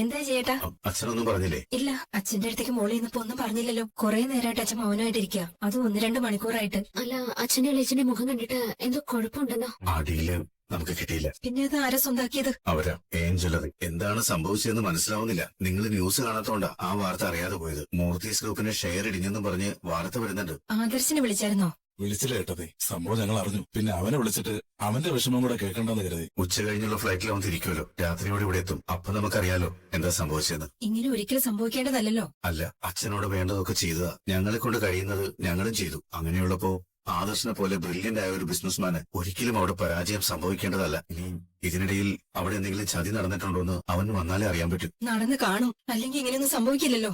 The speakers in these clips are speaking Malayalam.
എന്താ ചേട്ടാ? അച്ഛനൊന്നും പറഞ്ഞില്ലേ? ഇല്ല, അച്ഛന്റെ അടുത്തേക്ക് മോളിൽ നിന്നപ്പോ ഒന്നും പറഞ്ഞില്ലല്ലോ. കുറെ നേരമായിട്ട് അച്ഛൻ മൗനമായിട്ടിരിക്കുക, അത് 1-2 മണിക്കൂറായിട്ട്. അല്ല, അച്ഛന്റെ ഇളയച്ചന്റെ മുഖം കണ്ടിട്ട് എന്തോ കുഴപ്പമുണ്ടെന്നോ? ആ ഡീല് നമുക്ക് കിട്ടിയില്ല. പിന്നെ അത് ആരാ സ്വന്താക്കിയത്? അവരാ ഏഞ്ചലറി. എന്താണ് സംഭവിച്ചതെന്ന് മനസ്സിലാവുന്നില്ല. നിങ്ങൾ ന്യൂസ് കാണാത്തോണ്ടാ ആ വാർത്ത അറിയാതെ പോയത്. മൂർത്തീസ് ഗ്രൂപ്പിന്റെ ഷെയർ ഇടിഞ്ഞെന്നും പറഞ്ഞ് വാർത്ത വരുന്നുണ്ട്. ആദർശിനെ വിളിച്ചായിരുന്നോ? വിളിച്ചില്ല കേട്ടതേ. സംഭവം ഞങ്ങൾ അറിഞ്ഞു. പിന്നെ അവനെ വിളിച്ചിട്ട് അവന്റെ വിഷമം കൂടെ കേൾക്കണ്ടെന്ന് കരുതി. ഉച്ച കഴിഞ്ഞുള്ള ഫ്ലൈറ്റിൽ അവൻ തിരിക്കുമല്ലോ. രാത്രിയോടെ ഇവിടെ എത്തും. അപ്പൊ നമുക്കറിയാലോ എന്താ സംഭവിച്ചതെന്ന്. ഇങ്ങനെ ഒരിക്കലും സംഭവിക്കേണ്ടതല്ലോ. അല്ല, അച്ഛനോട് വേണ്ടതൊക്കെ ചെയ്തതാ. ഞങ്ങളെ കൊണ്ട് കഴിയുന്നത് ഞങ്ങളും ചെയ്തു. അങ്ങനെയുള്ളപ്പോ ആദർശിനെ പോലെ ബ്രില്യന്റ് ആയ ഒരു ബിസിനസ്മാന് ഒരിക്കലും അവിടെ പരാജയം സംഭവിക്കേണ്ടതല്ല. ഇനി ഇതിനിടയിൽ അവിടെ എന്തെങ്കിലും ചതി നടന്നിട്ടുണ്ടോന്ന് അവന് വന്നാലേ അറിയാൻ പറ്റും. നടന്ന് കാണും, അല്ലെങ്കിൽ ഇങ്ങനെയൊന്നും സംഭവിക്കില്ലല്ലോ.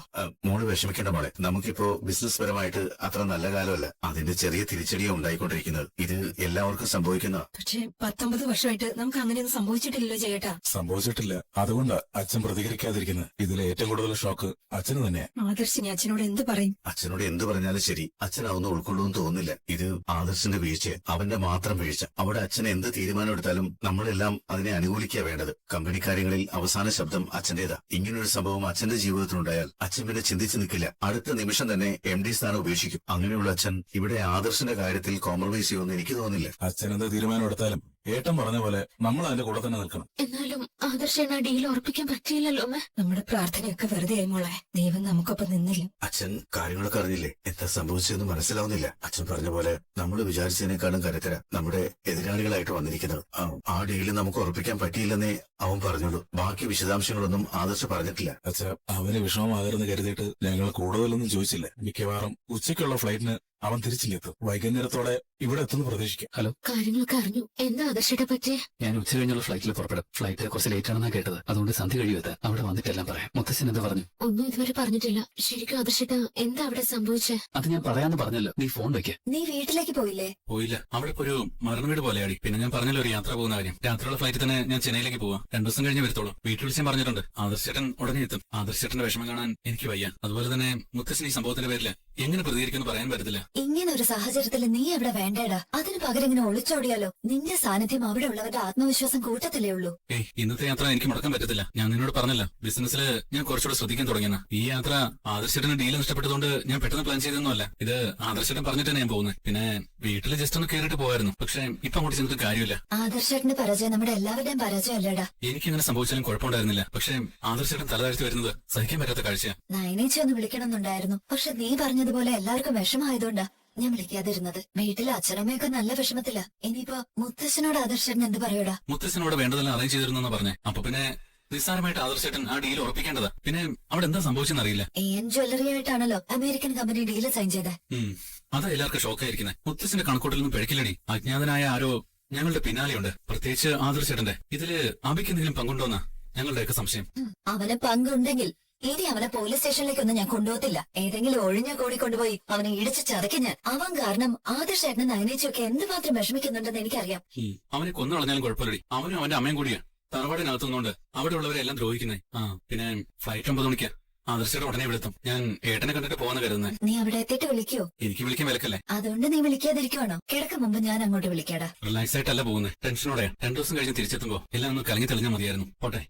മോള് വിഷമിക്കേണ്ട മോളെ. നമുക്കിപ്പോ ബിസിനസ് പരമായിട്ട് അത്ര നല്ല കാലമല്ല. അതിന്റെ ചെറിയ തിരിച്ചടിയാ ഉണ്ടായിക്കൊണ്ടിരിക്കുന്നത്. ഇത് എല്ലാവർക്കും സംഭവിക്കുന്ന. പക്ഷെ 19 വർഷമായിട്ട് നമുക്ക് അങ്ങനെയൊന്നും സംഭവിച്ചിട്ടില്ലല്ലോ ചേട്ടാ. സംഭവിച്ചിട്ടില്ല. അതുകൊണ്ടാ അച്ഛൻ പ്രതികരിക്കാതിരിക്കുന്നത്. ഇതിലെ ഏറ്റവും കൂടുതൽ ഷോക്ക് അച്ഛന് തന്നെയാ. ആദർശിനി അച്ഛനോട് എന്ത് പറയും? അച്ഛനോട് എന്ത് പറഞ്ഞാലും ശരി, അച്ഛൻ അതൊന്നും ഉൾക്കൊള്ളുമെന്ന് തോന്നുന്നില്ല. ഇത് ആദർശിന്റെ വീഴ്ച, അവന്റെ മാത്രം വീഴ്ച. അവിടെ അച്ഛൻ എന്ത് തീരുമാനം എടുത്താലും നമ്മളെല്ലാം അതിനെ അനുകൂലിക്കുക വേണ്ടത്. കമ്പനി കാര്യങ്ങളിൽ അവസാന ശബ്ദം അച്ഛന്റേതാ. ഇങ്ങനൊരു സംഭവം അച്ഛന്റെ ജീവിതത്തിലുണ്ടായാൽ അച്ഛൻ പിന്നെ ചിന്തിച്ചു നിൽക്കില്ല. അടുത്ത നിമിഷം തന്നെ MD സ്ഥാനം ഉപേക്ഷിക്കും. അങ്ങനെയുള്ള അച്ഛൻ ഇവിടെ ആദർശിന്റെ കാര്യത്തിൽ കോംപ്രമൈസ് ചെയ്യുമെന്ന് എനിക്ക് തോന്നുന്നില്ല. അച്ഛൻ എന്ത് തീരുമാനം എടുത്താലും ഏട്ടൻ പറഞ്ഞ പോലെ നമ്മൾ അതിന്റെ കൂടെ തന്നെ നിൽക്കണം. എന്നാലും ആദർശന ഡീൽ ഉറപ്പിക്കാൻ പറ്റിയില്ലല്ലോ അമ്മ. നമ്മുടെ പ്രാർത്ഥനയൊക്കെ വെറുതെ ആയി മോളെ. ദൈവം നമുക്കൊപ്പം നിന്നില്ല. അച്ഛൻ കാര്യങ്ങളൊക്കെ അറിഞ്ഞില്ലേ? എന്താ സംഭവിച്ചതെന്ന് മനസ്സിലാവുന്നില്ല. അച്ഛൻ പറഞ്ഞ പോലെ നമ്മൾ വിചാരിച്ചതിനേക്കാളും കരുത്തര നമ്മുടെ എതിരാളികളായിട്ട് വന്നിരിക്കുന്നത്. ആ ഡീല് നമുക്ക് ഉറപ്പിക്കാൻ പറ്റിയില്ലെന്നേ അവൻ പറഞ്ഞോളൂ. ബാക്കി വിശദാംശങ്ങളൊന്നും ആദർശ് പറഞ്ഞിട്ടില്ല. അച്ഛ, അവന് വിഷമമാകരുന്ന് കരുതിയിട്ട് ഞങ്ങൾ കൂടുതലൊന്നും ചോദിച്ചില്ല. മിക്കവാറും ഉച്ചയ്ക്കുള്ള ഫ്ലൈറ്റിന് അവൻ തിരിച്ചില്ലെത്തും. വൈകുന്നേരത്തോടെ ഇവിടെ എത്തുന്നു പ്രതീക്ഷിക്കാം. ഹലോ, കാര്യങ്ങളൊക്കെ അറിഞ്ഞു. എന്താ ആദർശയുടെ പറ്റിയ? ഞാൻ ഉച്ച കഴിഞ്ഞുള്ള ഫ്ലൈറ്റിൽ പുറപ്പെടും. ഫ്ലൈറ്റ് കുറച്ച് ലേറ്റ് ആണെന്നാ കേട്ടത്. അതുകൊണ്ട് സന്ധ്യ കഴിയുമെത്താൻ. അവിടെ വന്നിട്ടെല്ലാം പറയാം. മുത്തശ്ശൻ എന്താ പറഞ്ഞു? ഒന്നും ഇതുവരെ പറഞ്ഞിട്ടില്ല. ശരിക്കും ആദർശേട്ടാ എന്താ അവിടെ സംഭവിച്ചേ? അത് ഞാൻ പറയാന്ന് പറഞ്ഞല്ലോ. നീ ഫോൺ വെക്ക്. നീ വീട്ടിലേക്ക് പോയില്ലേ? പോയില്ല. അവിടെ ഇപ്പൊ ഒരു മരണവീട് പോലെയാടി. പിന്നെ ഞാൻ പറഞ്ഞല്ലോ ഒരു യാത്ര പോകുന്ന കാര്യം. രാത്രിയുള്ള ഫ്ലൈറ്റിൽ തന്നെ ഞാൻ ചെന്നൈയിലേക്ക് പോവാം. 2 ദിവസം കഴിഞ്ഞ് വരത്തോളൂ. വീട്ടിൽ വിളിച്ചാൽ പറഞ്ഞിട്ടുണ്ട്. ആദർശേട്ടൻ ഉടനെ എത്തും. ആദർശേട്ടന്റെ വിഷമം കാണാൻ എനിക്ക് വയ്യ. അതുപോലെ തന്നെ മുത്തശ്ശൻ ഈ സംഭവത്തിന്റെ പേരിൽ എങ്ങനെ പ്രതികരിക്കുമെന്ന് പറയാൻ പറ്റത്തില്ല. ഇങ്ങനെ ഒരു സാഹചര്യത്തിൽ നീ അവിടെ വേണ്ടേടാ. അതിന് പകരം ഇങ്ങനെ ഒളിച്ചോടിയാലോ? നിന്റെ സാന്നിധ്യം അവിടെ ഉള്ളവരുടെ ആത്മവിശ്വാസം കൂട്ടത്തിലേ ഉള്ളൂ. ഏയ്, ഇന്നത്തെ യാത്ര എനിക്ക് മുടക്കാൻ പറ്റത്തില്ല. ഞാൻ നിന്നോട് പറഞ്ഞല്ലോ, ബിസിനസ്സിൽ ഞാൻ കുറച്ചുകൂടെ ശ്രദ്ധിക്കാൻ തുടങ്ങിയെന്ന്. ഈ യാത്ര ആദർശേട്ടന് ഡീൽ നഷ്ടപ്പെട്ടതുകൊണ്ട് ഞാൻ പെട്ടെന്ന് പ്ലാൻ ചെയ്തൊന്നുമല്ല. ഇത് ആദർശേട്ടൻ പറഞ്ഞിട്ട് തന്നെ ഞാൻ പോകുന്നത്. പിന്നെ വീട്ടിൽ ജസ്റ്റ് ഒന്ന് കയറിയിട്ട് പോയായിരുന്നു. പക്ഷെ ഇപ്പൊ അങ്ങോട്ട് ചെന്നിട്ട് കാര്യമില്ല. ആദർശേട്ടന്റെ പരാജയം നമ്മുടെ എല്ലാവരുടെയും പരാജയം അല്ലേടാ. എനിക്ക് അങ്ങനെ സംഭവിച്ചാലും കുഴപ്പമുണ്ടായിരുന്നില്ല. പക്ഷെ ആദർശേട്ടൻ തലതാഴ്ത്തി വരുന്നത് സഹിക്കാൻ പറ്റാത്ത കാഴ്ചയാ. നയനേച്ചി ഒന്ന് വിളിക്കണമെന്നുണ്ടായിരുന്നു. പക്ഷെ നീ പറഞ്ഞതുപോലെ എല്ലാവർക്കും വിഷമായതുകൊണ്ടാ ഞാൻ വിളിക്കാതിരുന്നത്. വീട്ടിലെ അച്ഛനമ്മയൊക്കെ നല്ല വിഷമത്തില. ഇനിയിപ്പോ മുത്തശ്ശനോട് ആദർശേട്ടൻ എന്ത് പറയൂടാ? മുത്തശ്ശനോട് വേണ്ടതെല്ലാം അറേഞ്ച് ചെയ്തിരുന്നെന്ന് പറഞ്ഞേ. അപ്പൊ പിന്നെ നിസ്സാരമായിട്ട് ആദർശേട്ടൻ ആ ഡീൽ ഉറപ്പിക്കേണ്ടതാ. പിന്നെ അവിടെ എന്താ സംഭവിച്ചെന്നറിയില്ല. AN ജ്വല്ലറി ആയിട്ടാണല്ലോ അമേരിക്കൻ കമ്പനി ഡീല് സൈൻ ചെയ്തത്. അതാ എല്ലാവർക്കും ഷോക്കായിരിക്കുന്നത്. മുത്തശ്ശന്റെ കണക്കൂട്ടലൊന്നും പിഴക്കില്ലടി. അജ്ഞാതനായ ആരോ ഞങ്ങളുടെ പിന്നാലെയുണ്ട്. പ്രത്യേകിച്ച് ആദർശേട്ടന്റെ. ഇതില് അബിക്ക് എന്തെങ്കിലും പങ്കുണ്ടോന്നാ ഞങ്ങളുടെയൊക്കെ സംശയം. അവന് പങ്കുണ്ടെങ്കിൽ ഇനി അവനെ പോലീസ് സ്റ്റേഷനിലേക്കൊന്നും ഞാൻ കൊണ്ടുപോകത്തില്ല. ഏതെങ്കിലും ഒഴിഞ്ഞ കോടി കൊണ്ടുപോയി അവനെ ഇടിച്ച് ചതയ്ക്കും ഞാൻ. അവൻ കാരണം ആദർശേട്ടനും നയനേച്ചിയൊക്കെ എന്തുമാത്രം വിഷമിക്കുന്നുണ്ടെന്ന് എനിക്കറിയാം. അവനെ കൊന്നു കളഞ്ഞാലും കുഴപ്പമില്ലടി. അവനും അവന്റെ അമ്മയും കൂടിയാ തറവാടിനകത്തുനിന്നുകൊണ്ട് അവിടെ ഉള്ളവരെ എല്ലാം ദ്രോഹിക്കുന്നേ. പിന്നെ ഫ്ലൈറ്റ് 9 മണിക്കാ. ആദർശയുടെ ഉടനെ വിളിത്തും. ഞാൻ ഏട്ടനെ കണ്ടിട്ട് പോകാന്ന് കരുതുന്നത്. നീ അവിടെ എത്തിയിട്ട് വിളിക്കോ? എനിക്ക് വിളിക്കാൻ വിലക്കല്ലേ. അതുകൊണ്ട് നീ വിളിക്കാതിരിക്കുവാണോ? കിടക്കും മുമ്പ് ഞാൻ അങ്ങോട്ട് വിളിക്കാടാ. റിലാക്സ് ആയിട്ടല്ല പോകുന്നത്, ടെൻഷനോടെ. 2 ദിവസം കഴിഞ്ഞ് തിരിച്ചെത്തുമ്പോ എല്ലാം ഒന്ന് കലങ്ങി തെളിഞ്ഞാൽ മതിയായിരുന്നു. പോട്ടെ.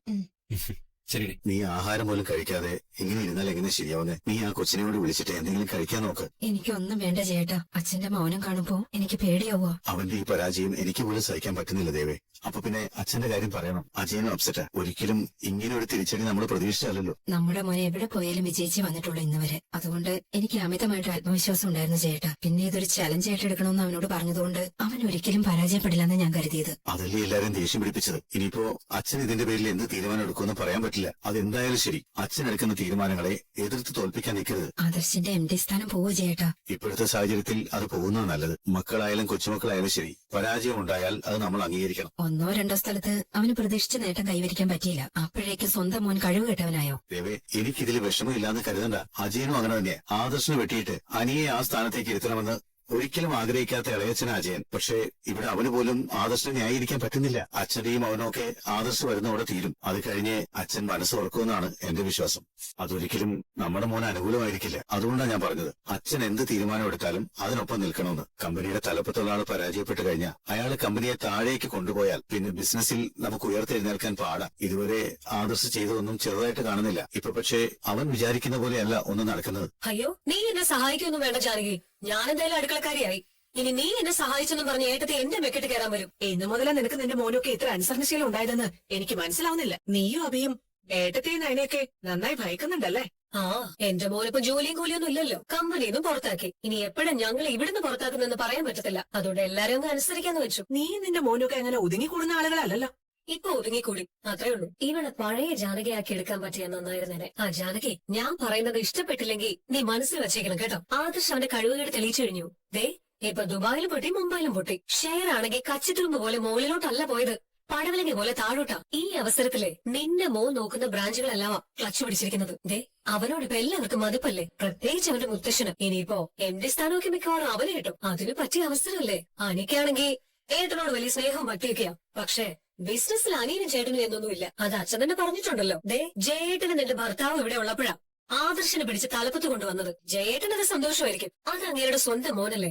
ശരി. നീ ആഹാരം പോലും കഴിക്കാതെ ഇങ്ങനെ ഇരുന്നാൽ എങ്ങനെ ശരിയാവുന്നേ? നീ ആ കൊച്ചിനോട് വിളിച്ചിട്ട് എന്തെങ്കിലും കഴിക്കാൻ നോക്ക്. എനിക്കൊന്നും വേണ്ട ചേട്ടാ. അച്ഛന്റെ മൗനം കാണുമ്പോ എനിക്ക് പേടിയാവുക. അവന്റെ ഈ പരാജയം എനിക്ക് പോലും സഹിക്കാൻ പറ്റുന്നില്ല ദേവേ. അപ്പൊ പിന്നെ അച്ഛന്റെ കാര്യം പറയണം. അജയനും അപ്സെറ്റാ. ഒരിക്കലും ഇങ്ങനെ ഒരു തിരിച്ചടി നമ്മൾ പ്രതീക്ഷിച്ചല്ലോ. നമ്മുടെ മോനെ എവിടെ പോയാലും വിജയിച്ച് വന്നിട്ടുള്ളൂ ഇന്ന് വരെ. അതുകൊണ്ട് എനിക്ക് അമിതമായിട്ട് ആത്മവിശ്വാസം ഉണ്ടായിരുന്നു ചേട്ടാ. പിന്നെ ഇതൊരു ചലഞ്ച് ആയിട്ട് എടുക്കണമെന്ന് അവനോട് പറഞ്ഞതുകൊണ്ട് അവൻ ഒരിക്കലും പരാജയപ്പെടില്ലെന്ന് ഞാൻ കരുതിയത്. അതല്ലേ എല്ലാരും ദേഷ്യം പിടിപ്പിച്ചത്. ഇനിയിപ്പോ അച്ഛൻ ഇതിന്റെ പേരിൽ എന്ത് തീരുമാനം എടുക്കുമെന്ന് പറയാൻ പറ്റില്ല. അതെന്തായാലും ശരി, അച്ഛൻ എടുക്കുന്ന തീരുമാനങ്ങളെ എതിർത്ത് തോൽപ്പിക്കാൻ നിൽക്കരുത്. ആദർശിന്റെ MD സ്ഥാനം പോവോ ചേട്ടാ? ഇപ്പോഴത്തെ സാഹചര്യത്തിൽ അത് പോകുന്നതാണ് നല്ലത്. മക്കളായാലും കൊച്ചുമക്കളായാലും ശരി, പരാജയം ഉണ്ടായാൽ അത് നമ്മൾ അംഗീകരിക്കണം. 1-2 സ്ഥലത്ത് അവന് പ്രതീക്ഷിച്ച നേട്ടം കൈവരിക്കാൻ പറ്റിയില്ല. അപ്പോഴേക്ക് സ്വന്തം മോൻ കഴിവ് കെട്ടവനായോ? ദേവേ, എനിക്കിതിൽ വിഷമമില്ലാന്ന് കരുതണ്ട. അജയനും അങ്ങനെ തന്നെ. ആദർശന് വെട്ടിയിട്ട് അനിയെ ആ സ്ഥാനത്തേക്ക് ഇരുത്തണമെന്ന് ഒരിക്കലും ആഗ്രഹിക്കാത്ത ഇളയച്ചന അജയൻ. പക്ഷേ ഇവിടെ അവന് പോലും ആദർശനെ ന്യായീകരിക്കാൻ പറ്റുന്നില്ല. അച്ഛന്റെയും അവനൊക്കെ ആദർശ് വരുന്നവിടെ തീരും. അത് കഴിഞ്ഞ് അച്ഛൻ മനസ്സ് ഓർക്കുമെന്നാണ് എന്റെ വിശ്വാസം. അതൊരിക്കലും നമ്മുടെ മോന് അനുകൂലമായിരിക്കില്ല. അതുകൊണ്ടാണ് ഞാൻ പറഞ്ഞത്, അച്ഛൻ എന്ത് തീരുമാനം എടുത്താലും അതിനൊപ്പം നിൽക്കണമെന്ന്. കമ്പനിയുടെ തലപ്പത്തുള്ള ആൾ പരാജയപ്പെട്ട് കഴിഞ്ഞാൽ അയാൾ കമ്പനിയെ താഴേക്ക് കൊണ്ടുപോയാൽ പിന്നെ ബിസിനസ്സിൽ നമുക്ക് ഉയർത്തെഴുന്നേൽക്കാൻ പാടാ. ഇതുവരെ ആദർശ് ചെയ്തതൊന്നും ചെറുതായിട്ട് കാണുന്നില്ല. ഇപ്പൊ പക്ഷേ അവൻ വിചാരിക്കുന്ന പോലെയല്ല ഒന്നും നടക്കുന്നത്. അയ്യോ, നീ എന്നെ സഹായിക്കൊന്നും വേണ്ട ജാനകി. ഞാനെന്തായാലും അടുക്കളക്കാരിയായി. ഇനി നീ എന്നെ സഹായിച്ചെന്നും പറഞ്ഞ് ഏട്ടത്തെ എന്റെ മെക്കെട്ട് കയറാൻ വരും. ഇന്നു മുതലാ നിനക്ക് നിന്റെ മോനൊക്കെ ഇത്ര അനുസരണശീലം ഉണ്ടായതെന്ന് എനിക്ക് മനസ്സിലാവുന്നില്ല. നീയും അഭിയും ഏട്ടത്തെയും നയനെയൊക്കെ നന്നായി ഭയക്കുന്നുണ്ടല്ലേ? ആ, എന്റെ മോനിപ്പോ ജോലിയും കൂലിയൊന്നും ഇല്ലല്ലോ. കമ്പനിന്ന് പുറത്താക്കി. ഇനി എപ്പോഴും ഞങ്ങൾ ഇവിടുന്ന് പുറത്താക്കുന്നെന്ന് പറയാൻ പറ്റത്തില്ല. അതുകൊണ്ട് എല്ലാരും ഒന്ന് അനുസരിക്കാന്ന് വെച്ചു. നീ നിന്റെ മോനൊക്കെ അങ്ങനെ ഒതുങ്ങിക്കൂടുന്ന ആളുകളല്ലല്ലോ. ഇപ്പൊ ഒതുങ്ങിക്കൂടി, അത്രേ ഉള്ളൂ. ഇവളെ പഴയ ജാനകിയാക്കി എടുക്കാൻ പറ്റിയ നന്നായിരുന്നേനെ. ആ ജാനകി, ഞാൻ പറയുന്നത് ഇഷ്ടപ്പെട്ടില്ലെങ്കിൽ നീ മനസ്സിൽ വെച്ചേക്കണം കേട്ടോ. ആദർശ് അവന്റെ കഴിവുകേട് തെളിയിച്ചു കഴിഞ്ഞു. ദേ, ഇപ്പൊ ദുബായിലും പൊട്ടി, മുംബൈയിലും പൊട്ടി. ഷെയർ ആണെങ്കിൽ കച്ചിത്തുരുമ്പ് പോലെ മുകളിലോട്ടല്ല പോയത്, പടവലങ്ങി പോലെ താഴോട്ടാ. ഈ അവസരത്തിലെ നിന്റെ മോൻ നോക്കുന്ന ബ്രാഞ്ചുകളെല്ലാം ക്ലച്ച് പിടിച്ചിരിക്കുന്നത്. ദേ, അവനോട് ഇപ്പൊ എല്ലാവർക്കും മതിപ്പല്ലേ, പ്രത്യേകിച്ച് അവന്റെ മുത്തശ്ശന്. ഇനിയിപ്പോ എന്റെ സ്ഥാനമൊക്കെ മിക്കവാറും അവന് കിട്ടും. അതിന് പറ്റിയ അവസരമല്ലേ. അനിക്കാണെങ്കിൽ ഏട്ടനോട് വലിയ സ്നേഹവും പറ്റിയൊക്കെയാ. പക്ഷേ ബിസിനസ്സിൽ അനിയനും ചേട്ടനും എന്നൊന്നുമില്ല. അത് അച്ഛൻ തന്നെ പറഞ്ഞിട്ടുണ്ടല്ലോ. ദേ, ജയേട്ടന് നിന്റെ ഭർത്താവ് ഇവിടെ ഉള്ളപ്പോഴാ ആദർശനെ പിടിച്ച് തലപ്പത്ത് കൊണ്ടുവന്നത്. ജയേട്ടനത് സന്തോഷമായിരിക്കും, അത് അങ്ങേരുടെ സ്വന്തം മോനല്ലേ.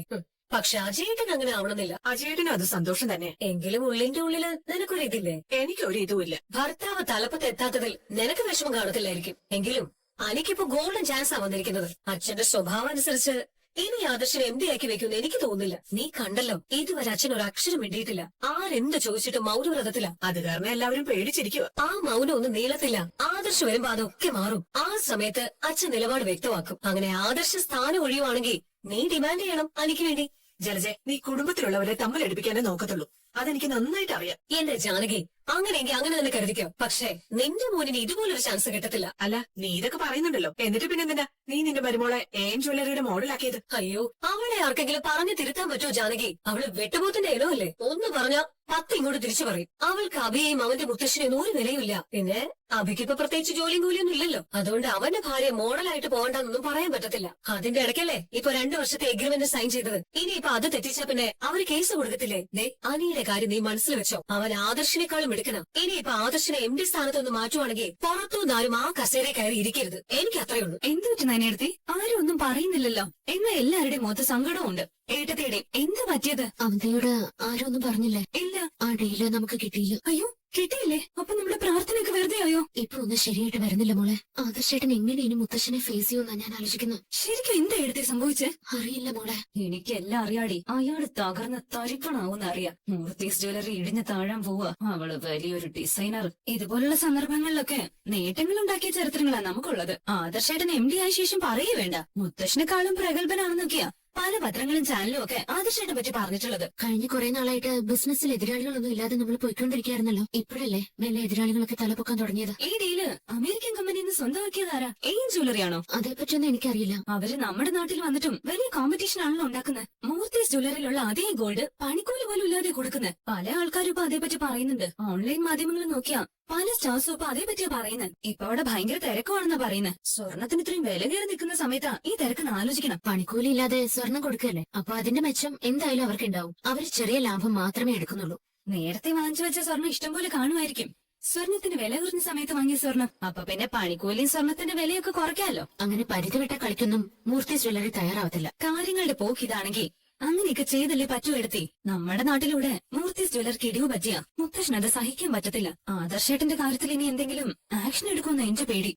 പക്ഷെ അജയേട്ടൻ അങ്ങനെ ആവണമെന്നില്ല. അജയേട്ടനും അത് സന്തോഷം തന്നെ. എങ്കിലും ഉള്ളിന്റെ ഉള്ളില് നിനക്കൊരു ഇതില്ലേ? എനിക്കൊരു ഇതുമില്ല. ഭർത്താവ് തലപ്പത്ത് എത്താത്തതിൽ നിനക്ക് വിഷമം കാണത്തില്ലായിരിക്കും. എങ്കിലും അനിക്കിപ്പോ ഗോൾഡൻ ചാൻസാ വന്നിരിക്കുന്നത്. അച്ഛന്റെ സ്വഭാവം അനുസരിച്ച് ഇനി ആദർശനെ എം ഡി ആക്കി വെക്കുമെന്ന് എനിക്ക് തോന്നുന്നില്ല. നീ കണ്ടല്ലോ, ഇതുവരെ അച്ഛൻ ഒരു അക്ഷരം മിണ്ടിയിട്ടില്ല. ആരെന്ത് ചോദിച്ചിട്ടും മൗനവ്രതത്തില. അത് കാരണം എല്ലാവരും പേടിച്ചിരിക്കുക. ആ മൗനം ഒന്നും നീളത്തില്ല. ആദർശ് വരുമ്പോ അതൊക്കെ മാറും. ആ സമയത്ത് അച്ഛൻ നിലപാട് വ്യക്തമാക്കും. അങ്ങനെ ആദർശ സ്ഥാനം ഒഴിയുവാണെങ്കിൽ നീ ഡിമാൻഡ് ചെയ്യണം അനിക്ക് വേണ്ടി. ജലജെ, നീ കുടുംബത്തിലുള്ളവരെ തമ്മിലടിപ്പിക്കാനേ നോക്കത്തുള്ളൂ. അതെനിക്ക് നന്നായിട്ട് അറിയാം. എന്റെ ജാനകി, അങ്ങനെയെങ്കിൽ അങ്ങനെ തന്നെ കരുതിക്കോ. പക്ഷേ നിന്റെ മോനിന് ഇതുപോലൊരു ചാൻസ് കിട്ടത്തില്ല. അല്ല, നീ ഇതൊക്കെ പറയുന്നുണ്ടല്ലോ, എന്നിട്ട് പിന്നെ എന്തിനാ നീ നിന്റെ മരുമോളെ എം ജ്വല്ലറിയുടെ മോഡലാക്കിയത്? അയ്യോ, അവളെ ആർക്കെങ്കിലും പറഞ്ഞു തിരുത്താൻ പറ്റുമോ ജാനകി? അവള് വെട്ടുപോത്തിന്റെ ഇനമല്ലേ. ഒന്ന് പറഞ്ഞ 10 ഇങ്ങോട്ട് തിരിച്ചു പറയും. അവൾക്ക് അഭിയെയും അവന്റെ മുത്തശ്ശനെയും ഒരു വിലയുമില്ല. പിന്നെ അഭിക്കിപ്പോ പ്രത്യേകിച്ച് ജോലിയും കൂലിയൊന്നും ഇല്ലല്ലോ. അതുകൊണ്ട് അവന്റെ ഭാര്യ മോഡലായിട്ട് പോകണ്ടെന്നൊന്നും പറയാൻ പറ്റത്തില്ല. അതിന്റെ ഇടയ്ക്കല്ലേ ഇപ്പൊ 2 വർഷത്തെ എഗ്രിമെന്റ് സൈൻ ചെയ്തത്. ഇനിയിപ്പൊ അത് തെറ്റിച്ചാ പിന്നെ അവര് കേസ് കൊടുക്കത്തില്ലേ? ദേ, അനിയുടെ കാര്യം നീ മനസ്സിൽ വെച്ചോ. അവൻ ആദർശിനേക്കാളും എടുക്കണം. ഇനിയിപ്പൊ ആദർശിനെ എം ഡി സ്ഥാനത്തൊന്ന് മാറ്റുവാണെങ്കിൽ പുറത്തുനിന്നാരും ആ കസേരയെ കയറി ഇരിക്കരുത്. എനിക്ക് അത്രയേ ഉള്ളൂ. എന്ത് പറ്റി നയനെടുത്തി? ആരും ഒന്നും പറയുന്നില്ലല്ലോ. എന്നാ എല്ലാവരുടെയും മുഖത്ത് സങ്കടമുണ്ട്. ഏട്ടത്തിയുടെയും എന്ത് പറ്റിയത്? അവന്തയോട് ആരും ഒന്നും പറഞ്ഞില്ലേ? ഇല്ല. ആ ഡീല് നമുക്ക് കിട്ടിയില്ല. അയ്യോ, കിട്ടിയില്ലേ? അപ്പൊ നമ്മുടെ പ്രാർത്ഥനയൊക്കെ വെറുതെ ആയോ? ഇപ്പൊ ഒന്നും ശരിയായിട്ട് വരുന്നില്ല മോളെ. ആദർശേട്ടൻ എങ്ങനെ ഇനി മുത്തശ്ശനെ ഫേസ് ചെയ്യുമെന്നാ ഞാൻ ആലോചിക്കുന്നത്. ശരിക്കും എന്താ എടുത്തേ സംഭവിച്ചേ? അറിയില്ല മോളെ. എനിക്കെല്ലാം അറിയാടി. അയാള് തകർന്ന് തരിപ്പണാവൂന്ന് അറിയാം. മൂർത്തീസ് ജ്വല്ലറി ഇടിഞ്ഞ് താഴാൻ പോവാ. അവള് വലിയൊരു ഡിസൈനർ. ഇതുപോലുള്ള സന്ദർഭങ്ങളിലൊക്കെ നേട്ടങ്ങൾ ഉണ്ടാക്കിയ ചരിത്രങ്ങളാ നമുക്കുള്ളത്. ആദർശേട്ടൻ എം ഡി ആയ ശേഷം പറയേ വേണ്ട, മുത്തശ്ശിനെക്കാളും പ്രഗത്ഭനാണെന്നൊക്കെയാ പല പത്രങ്ങളും ചാനലും ഒക്കെ ആദർശേട്ടനെ പറ്റി പറഞ്ഞിട്ടുള്ളത്. കഴിഞ്ഞ കുറെ നാളായിട്ട് ബിസിനസ്സിൽ എതിരാളികളൊന്നും ഇല്ലാതെ നമ്മൾ പോയിക്കൊണ്ടിരിക്കുകയായിരുന്നല്ലോ. ഇപ്പോഴല്ലേ മെല്ലെ എതിരാളികളൊക്കെ തലപ്പൊക്കാൻ തുടങ്ങിയത്. ഈ ഡീല് അമേരിക്കൻ കമ്പനിയിൽ നിന്ന് സ്വന്തമാക്കിയതാരാ? എയിം ജ്വല്ലറി ആണോ? അതേപ്പറ്റിയൊന്നും എനിക്കറിയില്ല. അവര് നമ്മുടെ നാട്ടിൽ വന്നിട്ടും വലിയ കോമ്പറ്റീഷൻ ആണല്ലോ ഉണ്ടാക്കുന്നത്. മൂർത്തീസ് ജ്വല്ലറിയിലുള്ള അതേ ഗോൾഡ് പണിക്കൂലി പോലും ഇല്ലാതെ കൊടുക്കുന്നത്. പല ആൾക്കാരും ഇപ്പൊ അതേപറ്റി പറയുന്നുണ്ട്. ഓൺലൈൻ മാധ്യമങ്ങൾ നോക്കിയാ പല സ്റ്റാർസും ഇപ്പൊ അതേപറ്റിയാ പറയുന്നത്. ഇപ്പൊ അവിടെ ഭയങ്കര തിരക്കുവാണെന്നാ പറയുന്നത്. സ്വർണത്തിന് ഇത്രയും വില കയറി നിൽക്കുന്ന സമയത്താ ഈ തിരക്കെന്ന് ആലോചിക്കണം. പണിക്കൂലി ഇല്ലാതെ സ്വർണം കൊടുക്കല്ലേ, അപ്പൊ അതിന്റെ മെച്ചം എന്തായാലും അവർക്ക് ഉണ്ടാവും. അവർ ചെറിയ ലാഭം മാത്രമേ എടുക്കുന്നുള്ളൂ. നേരത്തെ വാങ്ങിച്ചു വെച്ച സ്വർണം ഇഷ്ടംപോലെ കാണുമായിരിക്കും. സ്വർണത്തിന് വില കുറഞ്ഞ സമയത്ത് വാങ്ങിയ സ്വർണം, അപ്പൊ പിന്നെ പണിക്കൂലിയും സ്വർണത്തിന്റെ വിലയൊക്കെ കുറയ്ക്കാമല്ലോ. അങ്ങനെ പരിധിവിട്ട കളിക്കൊന്നും മൂർത്തീസ് ജ്വല്ലറി തയ്യാറാവത്തില്ല. കാര്യങ്ങളുടെ പോക്ക് ഇതാണെങ്കിൽ അങ്ങനെയൊക്കെ ചെയ്തല്ലേ പറ്റൂ എടുത്തി. നമ്മുടെ നാട്ടിലൂടെ മൂർത്തീസ് ജ്വല്ലറിക്ക് ഇടിവ് പറ്റിയ മുത്തശ്ശനത് സഹിക്കാൻ പറ്റത്തില്ല. ആദർശേട്ടന്റെ കാര്യത്തിൽ ഇനി എന്തെങ്കിലും ആക്ഷൻ എടുക്കുമെന്ന് എന്റെ പേടി.